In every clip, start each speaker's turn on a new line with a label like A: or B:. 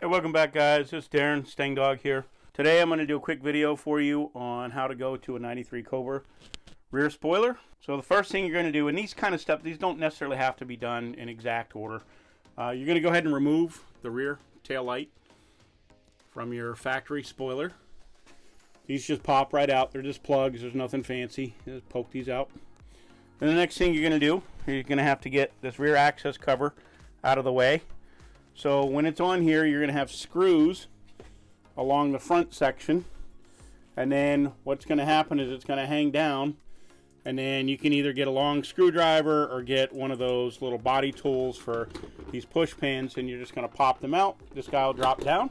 A: Hey, welcome back, guys. It's Darren, Stang Dog here. Today I'm going to do a quick video for you on how to go to a 93 Cobra rear spoiler. So the first thing you're going to do, and these kind of steps, these don't necessarily have to be done in exact order. You're going to go ahead and remove the rear tail light from your factory spoiler. These just pop right out. They're just plugs. There's nothing fancy. Just poke these out. And the next thing you're going to do, you're going to have to get this rear access cover out of the way. So when it's on here, you're going to have screws along the front section, and then what's going to happen is it's going to hang down, and then you can either get a long screwdriver or get one of those little body tools for these push pins, and you're just going to pop them out. This guy will drop down.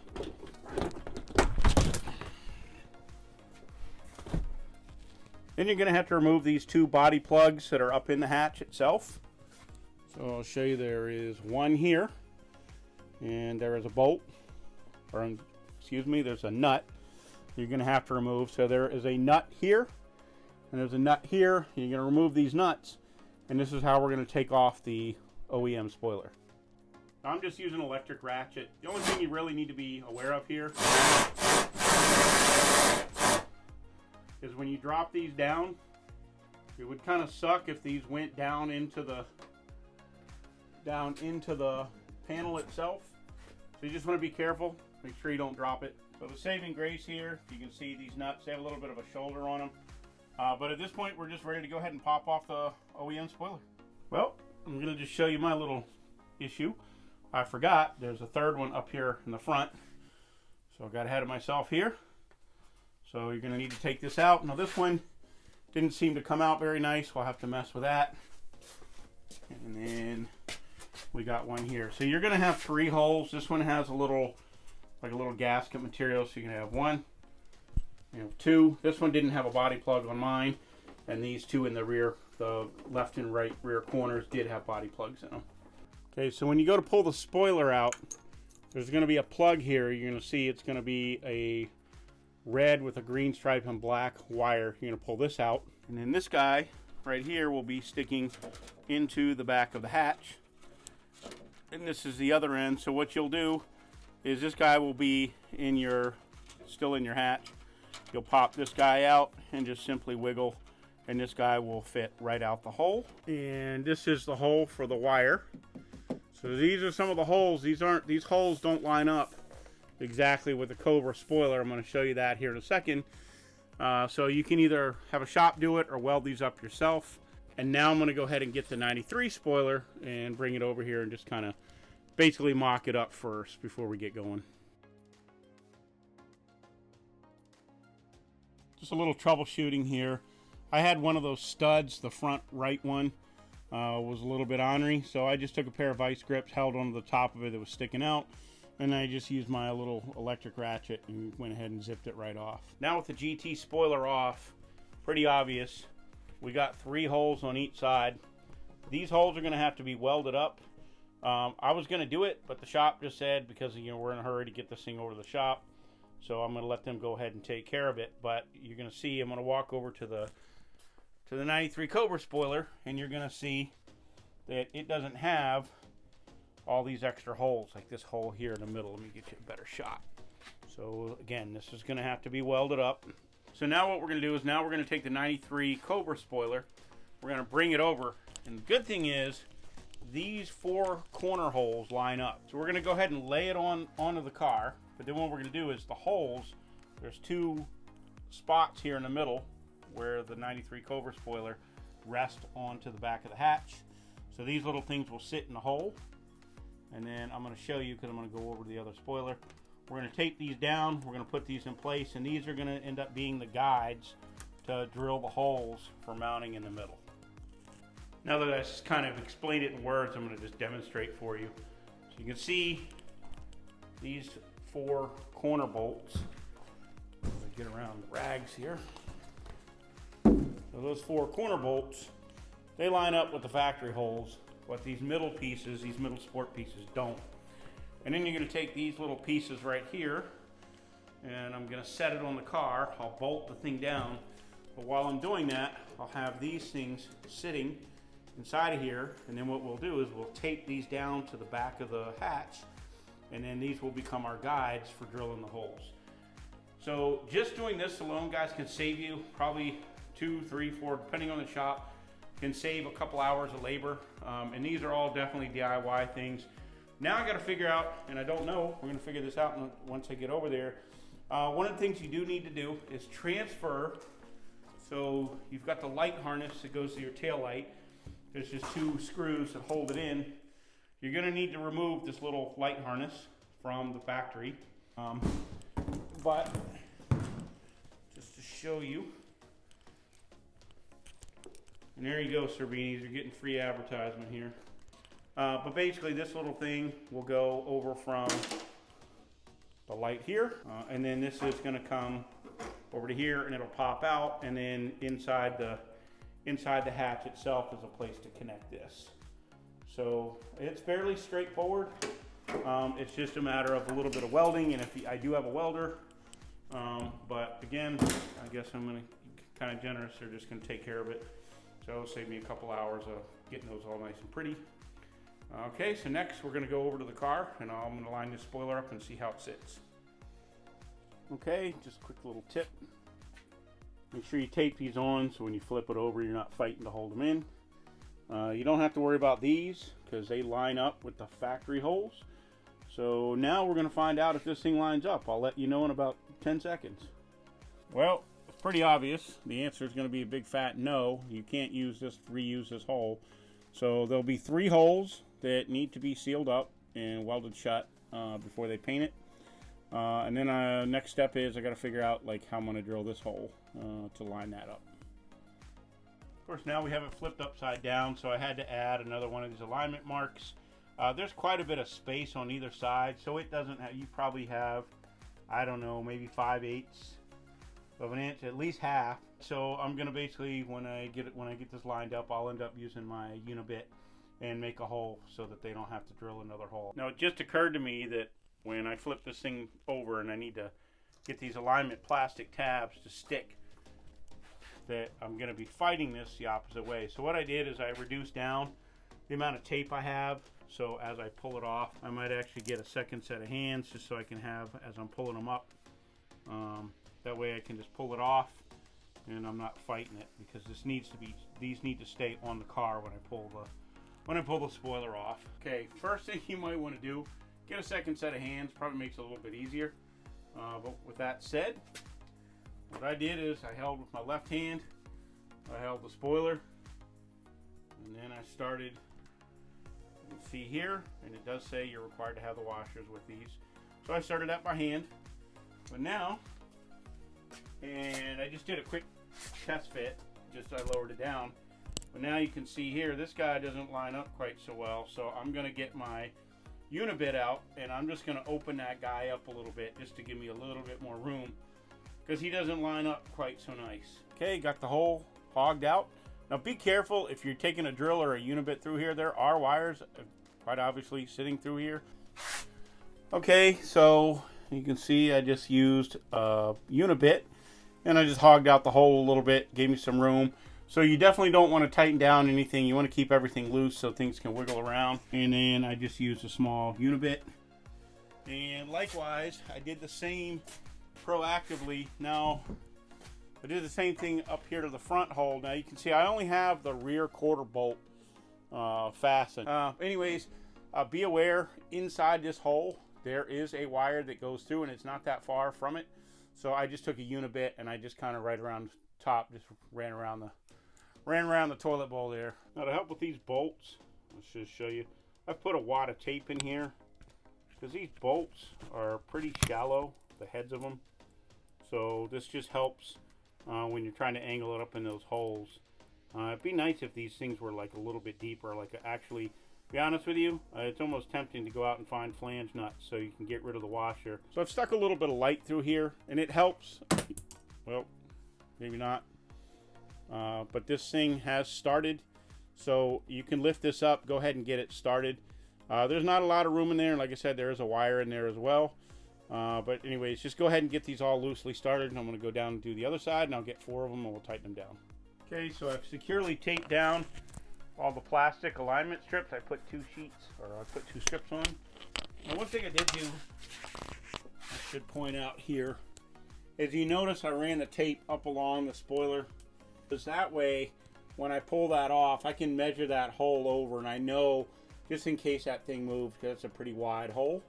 A: Then you're going to have to remove these two body plugs that are up in the hatch itself. So I'll show you. There is one here, and there is a bolt, or excuse me, there's a nut you're going to have to remove. So there is a nut here, and there's a nut here. You're going to remove these nuts, and this is how we're going to take off the OEM spoiler. I'm just using an electric ratchet. The only thing you really need to be aware of here is when you drop these down, it would kind of suck if these went down into the panel itself. So you just want to be careful. Make sure you don't drop it. So the saving grace here, you can see these nuts, they have a little bit of a shoulder on them. But at this point, we're just ready to go ahead and pop off the OEM spoiler. Well, I'm going to just show you my little issue. I forgot there's a third one up here in the front. So I got ahead of myself here. So you're going to need to take this out. Now this one didn't seem to come out very nice. We'll have to mess with that. And then we got one here. So you're going to have three holes. This one has a little, like a little gasket material. So you can have one, two. This one didn't have a body plug on mine. And these two in the rear, the left and right rear corners, did have body plugs in them. Okay, so when you go to pull the spoiler out, there's going to be a plug here. You're going to see it's going to be a red with a green stripe and black wire. You're going to pull this out. And then this guy right here will be sticking into the back of the hatch. And this is the other end. So what you'll do is this guy will be still in your hatch. You'll pop this guy out and just simply wiggle, and this guy will fit right out the hole. And this is the hole for the wire. So these are some of the holes. These holes don't line up exactly with the Cobra spoiler. I'm going to show you that here in a second. So you can either have a shop do it or weld these up yourself. And now I'm going to go ahead and get the 93 spoiler and bring it over here and just kind of basically mock it up first before we get going. Just a little troubleshooting here. I had one of those studs, the front right one was a little bit ornery, so I just took a pair of vice grips, held onto the top of it that was sticking out, and I just used my little electric ratchet and went ahead and zipped it right off. Now with the GT spoiler off, pretty obvious. We got three holes on each side. These holes are going to have to be welded up. I was going to do it, but the shop just said, because we're in a hurry to get this thing over to the shop, so I'm going to let them go ahead and take care of it. But you're going to see, I'm going to walk over to the 93 Cobra spoiler, and you're going to see that it doesn't have all these extra holes, like this hole here in the middle. Let me get you a better shot. So again, this is going to have to be welded up. So now what we're going to do is now we're going to take the 93 Cobra spoiler, we're going to bring it over, and the good thing is these four corner holes line up. So we're going to go ahead and lay it onto the car, but then what we're going to do is the holes, there's two spots here in the middle where the 93 Cobra spoiler rests onto the back of the hatch. So these little things will sit in the hole, and then I'm going to show you because I'm going to go over the other spoiler. We're going to tape these down, we're going to put these in place, and these are going to end up being the guides to drill the holes for mounting in the middle. Now that I just kind of explained it in words, I'm going to just demonstrate for you. So you can see these four corner bolts. Let me get around the rags here. So those four corner bolts, they line up with the factory holes, but these middle pieces, these middle support pieces don't. And then you're going to take these little pieces right here, and I'm going to set it on the car. I'll bolt the thing down, but while I'm doing that, I'll have these things sitting inside of here, and then what we'll do is we'll tape these down to the back of the hatch, and then these will become our guides for drilling the holes. So just doing this alone, guys, can save you probably 2, 3, 4, depending on the shop, can save a couple hours of labor. And these are all definitely DIY things. Now I got to figure out, and I don't know, we're going to figure this out once I get over there. One of the things you do need to do is transfer. So you've got the light harness that goes to your tail light. There's just 2 screws that hold it in. You're going to need to remove this little light harness from the factory. But just to show you, and there you go, Cervinis, you're getting free advertisement here. But basically this little thing will go over from the light here, and then this is going to come over to here and it'll pop out, and then inside the hatch itself is a place to connect this. So it's fairly straightforward. It's just a matter of a little bit of welding, and I do have a welder, but again, I guess I'm going to kind of generous. They're just going to take care of it. So it'll save me a couple hours of getting those all nice and pretty. Okay, so next we're going to go over to the car, and I'm going to line this spoiler up and see how it sits. Okay, just a quick little tip. Make sure you tape these on so when you flip it over, you're not fighting to hold them in. You don't have to worry about these because they line up with the factory holes. So now we're going to find out if this thing lines up. I'll let you know in about 10 seconds. Well, it's pretty obvious. The answer is going to be a big fat no. You can't reuse this hole. So there'll be 3 holes that need to be sealed up and welded shut before they paint it. And then next step is I got to figure out like how I'm going to drill this hole to line that up. Of course, now we have it flipped upside down, so I had to add another one of these alignment marks. There's quite a bit of space on either side, so it doesn't have, you probably have, I don't know, maybe 5/8 of an inch, at least half. So I'm gonna basically, when I get this lined up, I'll end up using my unibit and make a hole so that they don't have to drill another hole. Now it just occurred to me that when I flip this thing over and I need to get these alignment plastic tabs to stick, that I'm going to be fighting this the opposite way. So what I did is I reduced down the amount of tape I have, so as I pull it off, I might actually get a second set of hands just so I can have, as I'm pulling them up, that way I can just pull it off and I'm not fighting it, because these need to stay on the car when I pull the spoiler off. Okay, first thing you might want to do, get a second set of hands. Probably makes it a little bit easier. But with that said, what I did is I held with my left hand, I held the spoiler, and then I started, you can see here, and it does say you're required to have the washers with these. So I started at my hand, but now, and I just did a quick test fit, just I lowered it down. But now you can see here, this guy doesn't line up quite so well, so I'm going to get my unibit out, and I'm just going to open that guy up a little bit just to give me a little bit more room, because he doesn't line up quite so nice. Okay, got the hole hogged out. Now be careful if you're taking a drill or a unibit through here. There are wires quite obviously sitting through here. Okay, so you can see I just used a unibit and I just hogged out the hole a little bit, gave me some room. So you definitely don't want to tighten down anything. You want to keep everything loose so things can wiggle around. And then I just used a small unibit. And likewise, I did the same proactively. Now, I did the same thing up here to the front hole. Now you can see I only have the rear quarter bolt fastened. Anyways, be aware, inside this hole, there is a wire that goes through, and it's not that far from it. So I just took a unibit and I just kind of right around the top, just ran around the toilet bowl there. Now to help with these bolts, let's just show you. I've put a wad of tape in here because these bolts are pretty shallow, the heads of them. So this just helps when you're trying to angle it up in those holes. It'd be nice if these things were like a little bit deeper. Like actually, to be honest with you, it's almost tempting to go out and find flange nuts so you can get rid of the washer. So I've stuck a little bit of light through here, and it helps. Well, maybe not. But this thing has started, so you can lift this up, go ahead and get it started. There's not a lot of room in there. Like I said, there is a wire in there as well. But anyways, just go ahead and get these all loosely started, and I'm going to go down and do the other side, and I'll get 4 of them, and we'll tighten them down. Okay, so I've securely taped down all the plastic alignment strips. I put 2 strips on. Now, one thing I did do, I should point out here, is you notice I ran the tape up along the spoiler. Because that way, when I pull that off, I can measure that hole over, and I know, just in case that thing moves, because it's a pretty wide hole.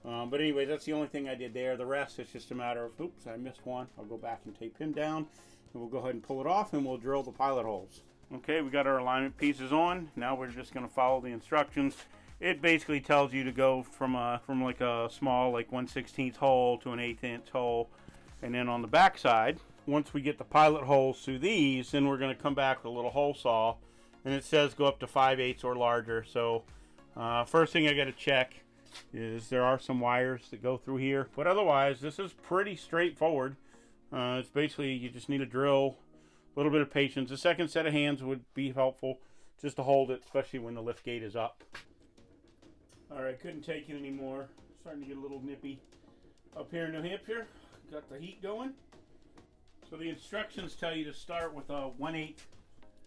A: But anyways, that's the only thing I did there. The rest, it's just a matter of, oops, I missed one. I'll go back and tape him down, and we'll go ahead and pull it off, and we'll drill the pilot holes. Okay, we got our alignment pieces on. Now we're just going to follow the instructions. It basically tells you to go from like a small, like 1/16 hole to an 1/8 inch hole. And then on the back side, once we get the pilot holes through these, then we're going to come back with a little hole saw. And it says go up to 5/8 or larger. So first thing I got to check is there are some wires that go through here. But otherwise, this is pretty straightforward. It's basically, you just need a drill, a little bit of patience. The second set of hands would be helpful just to hold it, especially when the lift gate is up. All right, couldn't take it anymore. Starting to get a little nippy up here in New Hampshire. Got the heat going. So the instructions tell you to start with a 1/8.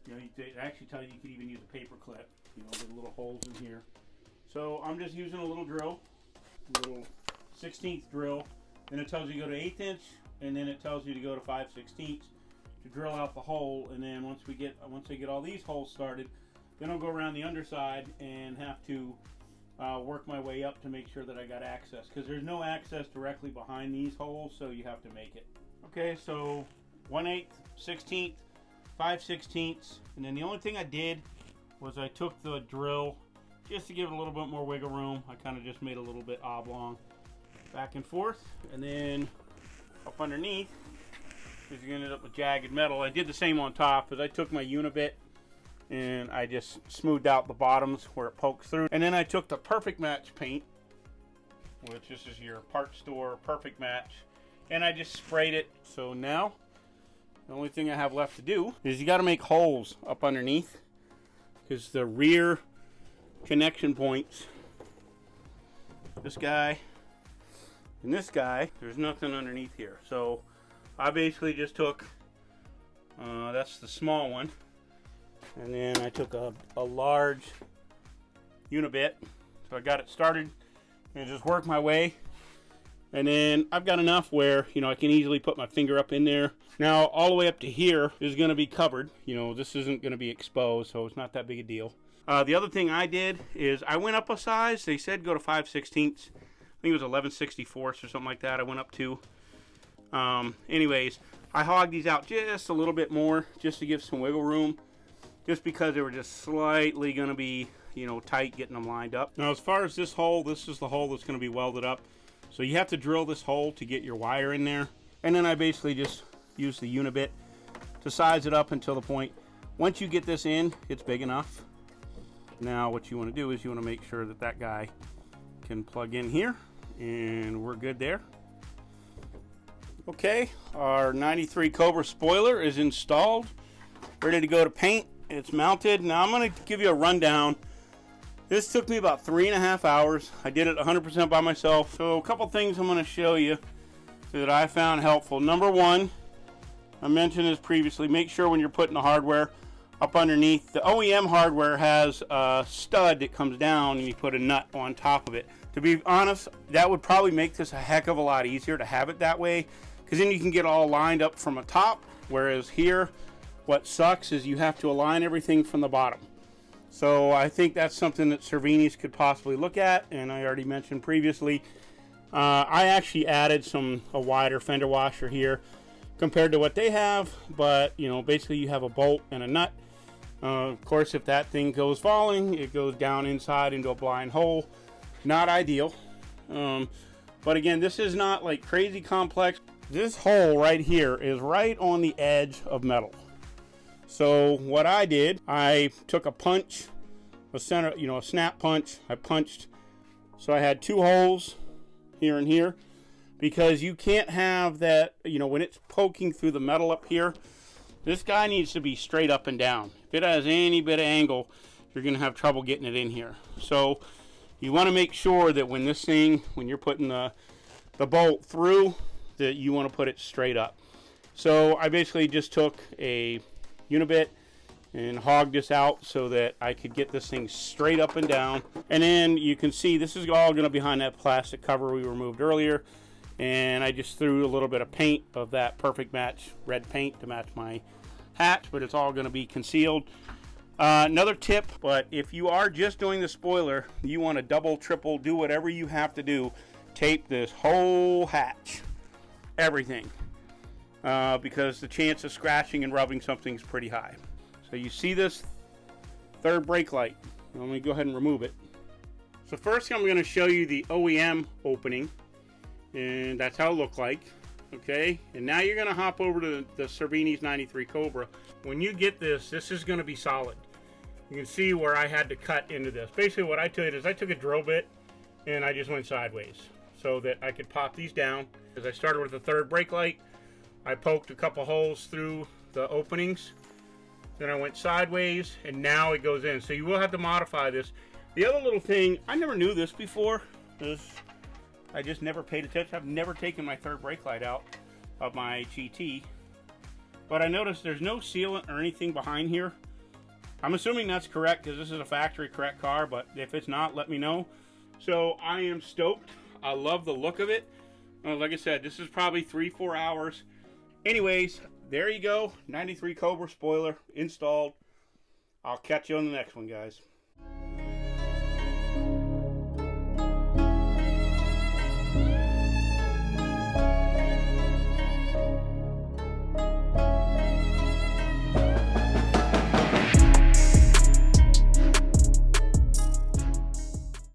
A: You know, they actually tell you you could even use a paper clip. You know, with little holes in here. So I'm just using a little drill, a little 1/16 drill. Then it tells you to go to 1/8 inch, and then it tells you to go to 5/16 to drill out the hole. And then once I get all these holes started, then I'll go around the underside and have to work my way up to make sure that I got access, because there's no access directly behind these holes, so you have to make it. Okay, so 1/8, 1/16, 5/16, and then the only thing I did was I took the drill just to give it a little bit more wiggle room. I kind of just made a little bit oblong back and forth, and then up underneath, because you ended up with jagged metal. I did the same on top, as I took my unibit and I just smoothed out the bottoms where it pokes through. And then I took the Perfect Match paint, which this is your part store Perfect Match, and I just sprayed it. So now the only thing I have left to do is you got to make holes up underneath, because the rear connection points, this guy and this guy, there's nothing underneath here. So I basically just took, that's the small one, and then I took a large unibit. So I got it started and just worked my way. And then I've got enough where, you know, I can easily put my finger up in there. Now, all the way up to here is going to be covered. You know, this isn't going to be exposed, so it's not that big a deal. The other thing I did is I went up a size. They said go to 5/16. I think it was 11/64 or something like that I went up to. Anyways, I hogged these out just a little bit more just to give some wiggle room, just because they were just slightly going to be, you know, tight getting them lined up. Now, as far as this hole, this is the hole that's going to be welded up. So you have to drill this hole to get your wire in there. And then I basically just use the unibit to size it up until the point. Once you get this in, it's big enough. Now what you want to do is you want to make sure that that guy can plug in here, and we're good there. Okay, our 93 Cobra spoiler is installed, ready to go to paint. It's mounted. Now I'm going to give you a rundown. This took me about 3.5 hours. I did it 100% by myself. So a couple things I'm going to show you that I found helpful. Number one, I mentioned this previously, make sure when you're putting the hardware up underneath, the OEM hardware has a stud that comes down and you put a nut on top of it. To be honest, that would probably make this a heck of a lot easier to have it that way, because then you can get all lined up from the top, whereas here what sucks is you have to align everything from the bottom. So I think that's something that Cervini's could possibly look at, and I already mentioned previously. I actually added a wider fender washer here compared to what they have, but you know, basically you have a bolt and a nut. Of course, if that thing goes falling, it goes down inside into a blind hole. Not ideal. But again, this is not like crazy complex. This hole right here is right on the edge of metal. So what I did, I took a punch, a snap punch. I punched, so I had 2 holes here and here, because you can't have that, you know, when it's poking through the metal up here, this guy needs to be straight up and down. If it has any bit of angle, you're going to have trouble getting it in here. So you want to make sure that when you're putting the bolt through, that you want to put it straight up. So I basically just took a unibit and hog this out so that I could get this thing straight up and down. And then you can see this is all going to be behind that plastic cover we removed earlier. And I just threw a little bit of paint of that perfect match red paint to match my hatch, but it's all going to be concealed. Another tip, but if you are just doing the spoiler, you want to double, triple, do whatever you have to do. Tape this whole hatch, everything, because the chance of scratching and rubbing something is pretty high. So you see this third brake light. Let me go ahead and remove it. So first I'm going to show you the OEM opening, and that's how it looked like. Okay, and now you're going to hop over to the Cervini's 93 Cobra. When you get this, this is going to be solid. You can see where I had to cut into this. Basically what I did is I took a drill bit and I just went sideways so that I could pop these down. As I started with the third brake light, I poked a couple holes through the openings. Then I went sideways, and now it goes in. So you will have to modify this. The other little thing, I never knew this before. I just never paid attention. I've never taken my third brake light out of my GT. But I noticed there's no sealant or anything behind here. I'm assuming that's correct because this is a factory correct car, but if it's not, let me know. So I am stoked. I love the look of it. Like I said, this is probably 3-4 hours. Anyways, there you go. 93 Cobra spoiler installed. I'll catch you on the next one, guys.